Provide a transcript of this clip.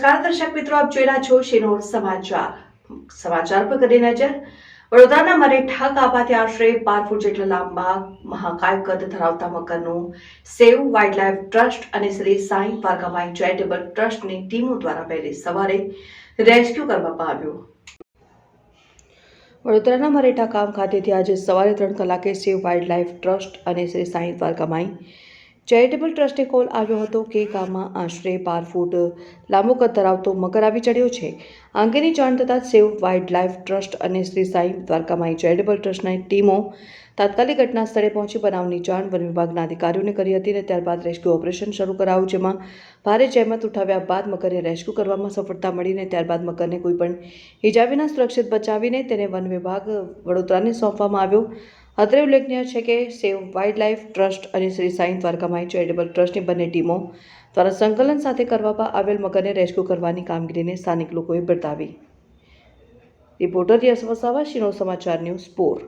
નમસ્કાર દર્શક મિત્રો, આપ જોઈ રહ્યા છો શિનોર સમાચાર પર કરી નજર। વડોદરાના મરેઠા ગામમાંથી આશરે 12 ફૂટ જેટલા લાંબા મહાકાય કદ ધરાવતા મગરનું સેવ વાઇલ્ડલાઇફ ટ્રસ્ટ અને શ્રી સાંઈ વારગામાઈ ચેરિટેબલ ટ્રસ્ટની ટીમો દ્વારા વહેલી સવારે રેસ્ક્યુ કરવામાં આવ્યું। વડોદરાના મરેઠા ગામ ખાતેથી આજે સવારે 3 કલાકે સેવ વાઇલ્ડલાઇફ ટ્રસ્ટ અને શ્રી સાંઈ વારગામાઈ ચેરિટેબલ ટ્રસ્ટે કોલ આવ્યો હતો કે ગામમાં આશરે 12 ફૂટ લાંબો કદ ધરાવતો મગર આવી ચડ્યો છે। આ અંગેની જાણ થતાં સેવ વાઇલ્ડલાઇફ ટ્રસ્ટ અને શ્રી સાંઈ દ્વારકામાઈ ચેરિટેબલ ટ્રસ્ટની ટીમો તાત્કાલિક ઘટના સ્થળે પહોંચી બનાવની જાણ વન વિભાગના અધિકારીઓને કરી હતી અને ત્યારબાદ રેસ્ક્યુ ઓપરેશન શરૂ કરાયું, જેમાં ભારે જહેમત ઉઠાવ્યા બાદ મગરને રેસ્ક્યુ કરવામાં સફળતા મળીને ત્યારબાદ મગરને કોઈપણ ઇજા વિના સુરક્ષિત બચાવીને તેને વન વિભાગ વડોદરાને સોંપવામાં આવ્યો। અત્રે ઉલ્લેખનીય છે કે સેવ વાઇલ્ડલાઇફ ટ્રસ્ટ અને શ્રી સાંઈ દ્વારકામાઈ ચેરિટેબલ ટ્રસ્ટની બંને ટીમો દ્વારા સંકલન સાથે કરવામાં આવેલ મગરને રેસ્ક્યુ કરવાની કામગીરીને સ્થાનિક લોકોએ બિરદાવી। રિપોર્ટર યશ વસાવા, શિનોર સમાચાર ન્યૂઝ, પોર।